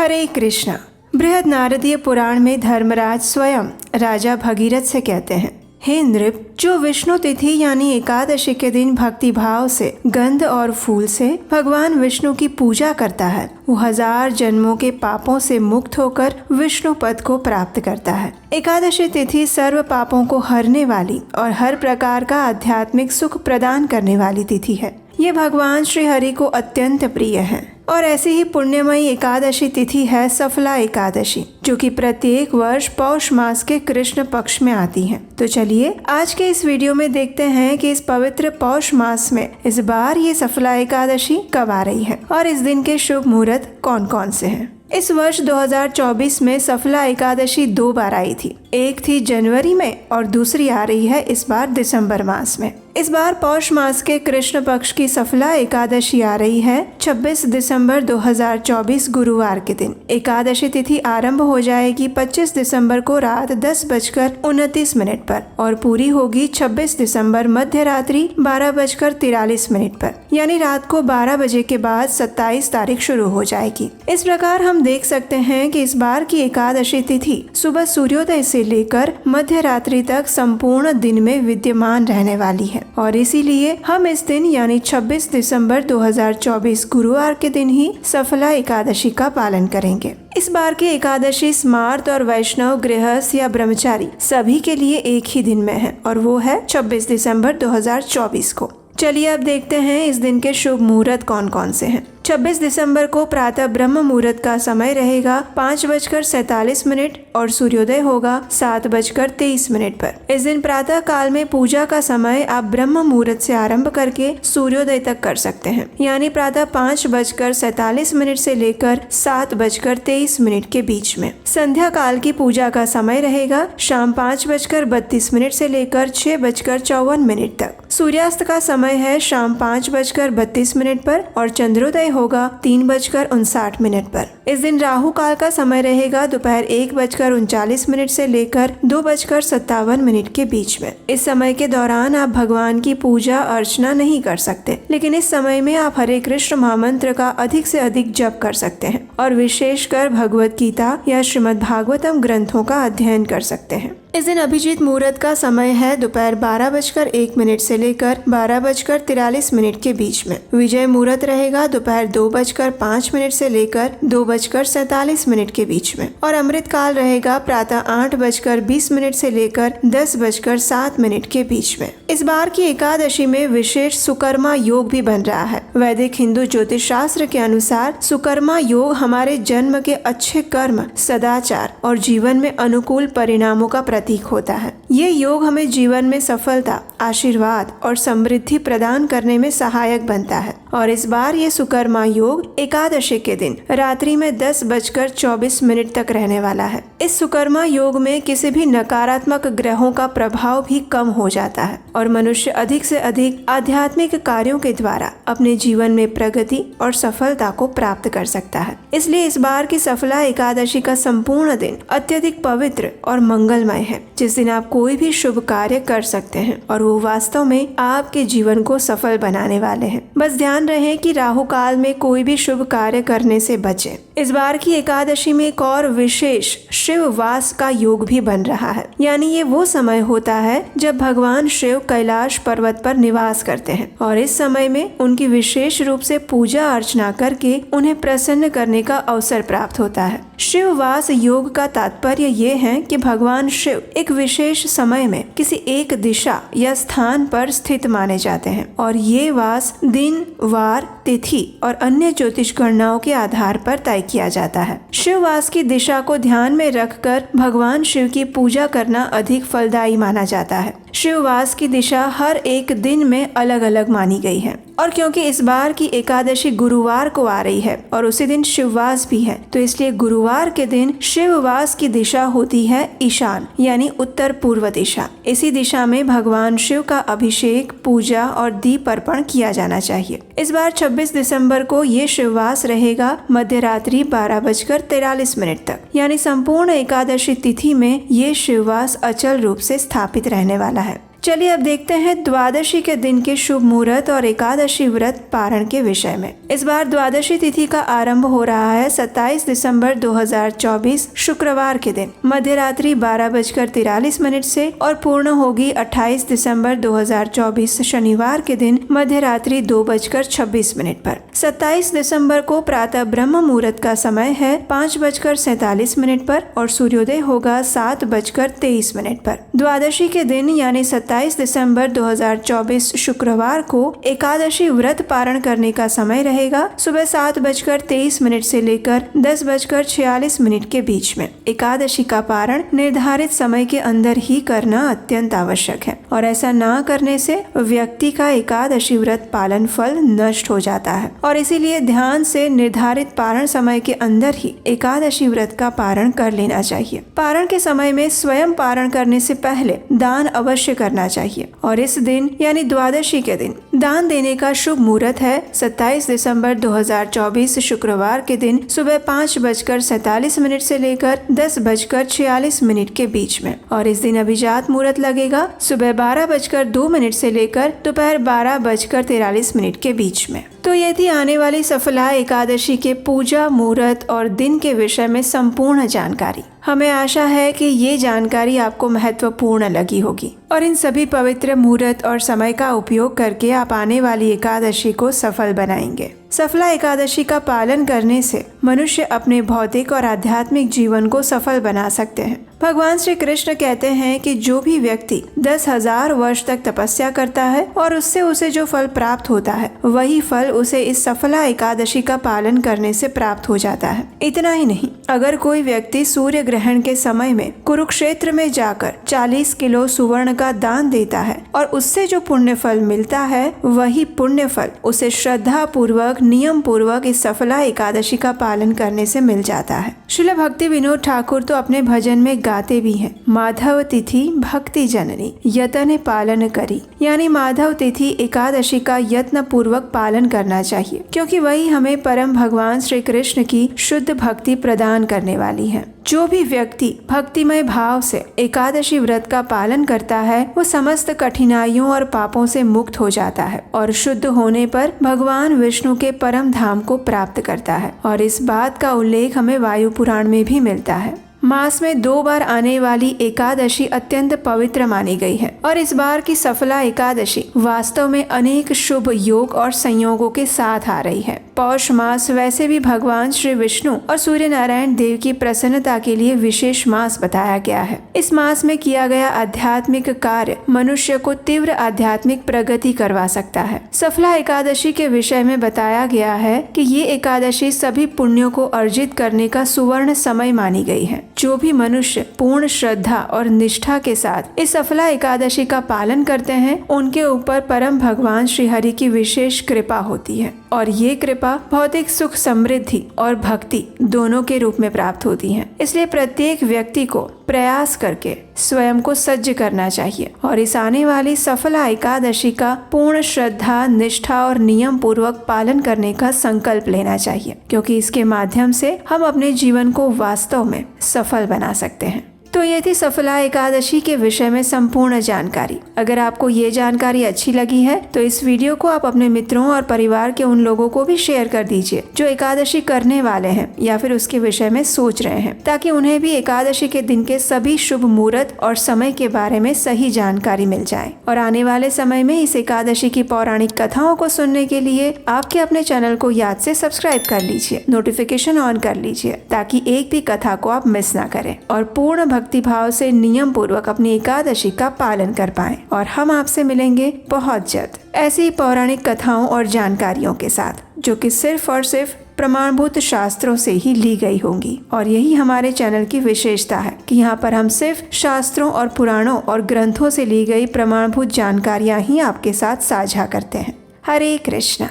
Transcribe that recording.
हरे कृष्णा। बृहद नारदीय पुराण में धर्मराज स्वयं राजा भगीरथ से कहते हैं, हे नृप, जो विष्णु तिथि यानी एकादशी के दिन भक्ति भाव से गंध और फूल से भगवान विष्णु की पूजा करता है, वो 1000 जन्मों के पापों से मुक्त होकर विष्णु पद को प्राप्त करता है। एकादशी तिथि सर्व पापों को हरने वाली और हर प्रकार का आध्यात्मिक सुख प्रदान करने वाली तिथि है। ये भगवान श्री हरि को अत्यंत प्रिय है। और ऐसी ही पुण्यमयी एकादशी तिथि है सफला एकादशी, जो कि प्रत्येक वर्ष पौष मास के कृष्ण पक्ष में आती है। तो चलिए आज के इस वीडियो में देखते हैं कि इस पवित्र पौष मास में इस बार ये सफला एकादशी कब आ रही है और इस दिन के शुभ मुहूर्त कौन कौन से हैं। इस वर्ष 2024 में सफला एकादशी 2 बार आई थी। एक थी जनवरी में और दूसरी आ रही है इस बार दिसंबर मास में। इस बार पौष मास के कृष्ण पक्ष की सफला एकादशी आ रही है 26 दिसंबर 2024 गुरुवार के दिन। एकादशी तिथि आरंभ हो जाएगी 25 दिसंबर को रात 10:29 पर और पूरी होगी 26 दिसंबर मध्य रात्रि 12:43 पर, यानी रात को 12 बजे के बाद 27 तारीख शुरू हो जाएगी। इस प्रकार हम देख सकते हैं कि इस बार की एकादशी तिथि सुबह सूर्योदय से लेकर मध्य रात्रि तक संपूर्ण दिन में विद्यमान रहने वाली है और इसीलिए हम इस दिन यानी 26 दिसंबर 2024 गुरुवार के दिन ही सफला एकादशी का पालन करेंगे। इस बार की एकादशी स्मार्त और वैष्णव, गृहस्थ या ब्रह्मचारी सभी के लिए एक ही दिन में है और वो है 26 दिसंबर 2024 को। चलिए अब देखते हैं इस दिन के शुभ मुहूर्त कौन कौन से हैं। 26 दिसंबर को प्रातः ब्रह्म मुहूर्त का समय रहेगा 5:47 और सूर्योदय होगा 7:23 पर। इस दिन प्रातः काल में पूजा का समय आप ब्रह्म मुहूर्त से आरंभ करके सूर्योदय तक कर सकते हैं, यानी प्रातः 5:47 से लेकर 7:23 के बीच में। संध्या काल की पूजा का समय रहेगा शाम 5:32 से लेकर 6:54 तक। सूर्यास्त का समय है शाम 5:32 पर और चंद्रोदय होगा 3:59 पर। इस दिन राहु काल का समय रहेगा दोपहर 1:39 से लेकर 2:57 के बीच में। इस समय के दौरान आप भगवान की पूजा अर्चना नहीं कर सकते, लेकिन इस समय में आप हरे कृष्ण महामंत्र का अधिक से अधिक जप कर सकते हैं और विशेषकर भगवत गीता या श्रीमद् भागवतम ग्रंथों का अध्ययन कर सकते हैं। इस दिन अभिजीत मुहूर्त का समय है दोपहर 12:01 से लेकर 12:43 के बीच में। विजय मुहूर्त रहेगा दोपहर 2:05 से लेकर 2:47 के बीच में और अमृत काल रहेगा प्रातः 8:20 से लेकर 10:07 के बीच में। इस बार की एकादशी में विशेष सुकर्मा योग भी बन रहा है। वैदिक हिंदू ज्योतिष शास्त्र के अनुसार सुकर्मा योग हमारे जन्म के अच्छे कर्म, सदाचार और जीवन में अनुकूल परिणामों का प्रतीक होता है। ये योग हमें जीवन में सफलता, आशीर्वाद और समृद्धि प्रदान करने में सहायक बनता है और इस बार ये सुकर्मा योग एकादशी के दिन रात्रि में 10:24 तक रहने वाला है। इस सुकर्मा योग में किसी भी नकारात्मक ग्रहों का प्रभाव भी कम हो जाता है और मनुष्य अधिक से अधिक आध्यात्मिक कार्यों के द्वारा अपने जीवन में प्रगति और सफलता को प्राप्त कर सकता है। इसलिए इस बार की सफला एकादशी का संपूर्ण दिन अत्यधिक पवित्र और मंगलमय है, जिस दिन आप कोई भी शुभ कार्य कर सकते हैं और वो वास्तव में आपके जीवन को सफल बनाने वाले हैं। बस ध्यान रहे कि राहु काल में कोई भी शुभ कार्य करने से बचें। इस बार की एकादशी में एक और विशेष शिव वास का योग भी बन रहा है, यानी ये वो समय होता है जब भगवान शिव कैलाश पर्वत पर निवास करते हैं और इस समय में उनकी विशेष रूप से पूजा अर्चना करके उन्हें प्रसन्न करने का अवसर प्राप्त होता है। शिव वास योग का तात्पर्य ये है कि भगवान शिव एक विशेष समय में किसी एक दिशा या स्थान पर स्थित माने जाते हैं और ये वास दिन, वार, तिथि और अन्य ज्योतिष गणनाओं के आधार पर तय किया जाता है। शिव वास की दिशा को ध्यान में रखकर भगवान शिव की पूजा करना अधिक फलदायी माना जाता है। शिव वास की दिशा हर एक दिन में अलग अलग मानी गई है और क्योंकि इस बार की एकादशी गुरुवार को आ रही है और उसी दिन शिववास भी है, तो इसलिए गुरुवार के दिन शिववास की दिशा होती है ईशान, यानी उत्तर पूर्व दिशा। इसी दिशा में भगवान शिव का अभिषेक, पूजा और दीप अर्पण किया जाना चाहिए। इस बार 26 दिसंबर को ये शिववास रहेगा मध्य रात्रि 12:43 तक, यानी संपूर्ण एकादशी तिथि में ये शिववास अचल रूप से स्थापित रहने वाला है। चलिए अब देखते हैं द्वादशी के दिन के शुभ मुहूर्त और एकादशी व्रत पारण के विषय में। इस बार द्वादशी तिथि का आरंभ हो रहा है 27 दिसंबर 2024 शुक्रवार के दिन मध्य रात्रि 12:43 से और पूर्ण होगी 28 दिसंबर 2024 शनिवार के दिन मध्य रात्रि 2:26 पर। 27 दिसंबर को प्रातः ब्रह्म मुहूर्त का समय है 5:47 पर और सूर्योदय होगा 7:23 पर। द्वादशी के दिन यानी 27 दिसंबर 2024 शुक्रवार को एकादशी व्रत पारण करने का समय रहेगा सुबह 7:23 से लेकर 10:46 के बीच में। एकादशी का पारण निर्धारित समय के अंदर ही करना अत्यंत आवश्यक है और ऐसा ना करने से व्यक्ति का एकादशी व्रत पालन फल नष्ट हो जाता है और इसीलिए ध्यान से निर्धारित पारण समय के अंदर ही एकादशी व्रत का पारण कर लेना चाहिए। पारण के समय में स्वयं पारण करने से पहले दान अवश्य करना चाहिए और इस दिन यानी द्वादशी के दिन दान देने का शुभ मुहूर्त है 27 दिसंबर 2024 शुक्रवार के दिन सुबह 5:47 से लेकर 10:46 के बीच में और इस दिन अभिजात मुहूर्त लगेगा सुबह 12:02 से लेकर दोपहर 12:43 के बीच में। तो ये थी आने वाली सफला एकादशी के पूजा मुहूर्त और दिन के विषय में संपूर्ण जानकारी। हमें आशा है कि ये जानकारी आपको महत्वपूर्ण लगी होगी और इन सभी पवित्र मुहूर्त और समय का उपयोग करके आप आने वाली एकादशी को सफल बनाएंगे। सफला एकादशी का पालन करने से मनुष्य अपने भौतिक और आध्यात्मिक जीवन को सफल बना सकते हैं। भगवान श्री कृष्ण कहते हैं कि जो भी व्यक्ति 10,000 वर्ष तक तपस्या करता है और उससे उसे जो फल प्राप्त होता है वही फल उसे इस सफला एकादशी का पालन करने से प्राप्त हो जाता है। इतना ही नहीं, अगर कोई व्यक्ति सूर्य ग्रहण के समय में कुरुक्षेत्र में जाकर 40 किलो सुवर्ण का दान देता है और उससे जो पुण्य फल मिलता है वही पुण्य फल उसे श्रद्धा पूर्वक नियम पूर्वक इस सफला एकादशी का पालन करने से मिल जाता है। श्रील भक्ति विनोद ठाकुर तो अपने भजन में गाते भी हैं, माधव तिथि भक्ति जननी यतन पालन करी, यानी माधव तिथि एकादशी का यत्न पूर्वक पालन करना चाहिए क्योंकि वही हमें परम भगवान श्री कृष्ण की शुद्ध भक्ति प्रदान करने वाली है। जो भी व्यक्ति भक्तिमय भाव से एकादशी व्रत का पालन करता है वो समस्त कठिनाइयों और पापों से मुक्त हो जाता है और शुद्ध होने पर भगवान विष्णु के परम धाम को प्राप्त करता है और इस बात का उल्लेख हमें वायु पुराण में भी मिलता है। मास में 2 बार आने वाली एकादशी अत्यंत पवित्र मानी गई है और इस बार की सफला एकादशी वास्तव में अनेक शुभ योग और संयोगों के साथ आ रही है। पौष मास वैसे भी भगवान श्री विष्णु और सूर्य नारायण देव की प्रसन्नता के लिए विशेष मास बताया गया है। इस मास में किया गया आध्यात्मिक कार्य मनुष्य को तीव्र आध्यात्मिक प्रगति करवा सकता है। सफला एकादशी के विषय में बताया गया है कि ये एकादशी सभी पुण्यों को अर्जित करने का सुवर्ण समय मानी गई है। जो भी मनुष्य पूर्ण श्रद्धा और निष्ठा के साथ इस सफला एकादशी का पालन करते हैं उनके ऊपर परम भगवान श्री हरि की विशेष कृपा होती है और ये कृपा भौतिक सुख, समृद्धि और भक्ति दोनों के रूप में प्राप्त होती है। इसलिए प्रत्येक व्यक्ति को प्रयास करके स्वयं को सज्ज करना चाहिए और इस आने वाली सफला एकादशी का पूर्ण श्रद्धा, निष्ठा और नियम पूर्वक पालन करने का संकल्प लेना चाहिए क्योंकि इसके माध्यम से हम अपने जीवन को वास्तव में सफल बना सकते हैं। तो ये थी सफला एकादशी के विषय में संपूर्ण जानकारी। अगर आपको ये जानकारी अच्छी लगी है तो इस वीडियो को आप अपने मित्रों और परिवार के उन लोगों को भी शेयर कर दीजिए जो एकादशी करने वाले हैं या फिर उसके विषय में सोच रहे हैं, ताकि उन्हें भी एकादशी के दिन के सभी शुभ मुहूर्त और समय के बारे में सही जानकारी मिल जाए। और आने वाले समय में इस एकादशी की पौराणिक कथाओं को सुनने के लिए आपके अपने चैनल को याद से सब्सक्राइब कर लीजिए, नोटिफिकेशन ऑन कर लीजिए ताकि एक भी कथा को आप मिस ना करें और पूर्ण भक्ति भाव से नियम पूर्वक अपनी एकादशी का पालन कर पाएं। और हम आपसे मिलेंगे बहुत जल्द ऐसी पौराणिक कथाओं और जानकारियों के साथ जो कि सिर्फ और सिर्फ प्रमाणभूत शास्त्रों से ही ली गई होंगी। और यही हमारे चैनल की विशेषता है कि यहाँ पर हम सिर्फ शास्त्रों और पुराणों और ग्रंथों से ली गई प्रमाणभूत जानकारियाँ ही आपके साथ साझा करते हैं। हरे कृष्णा।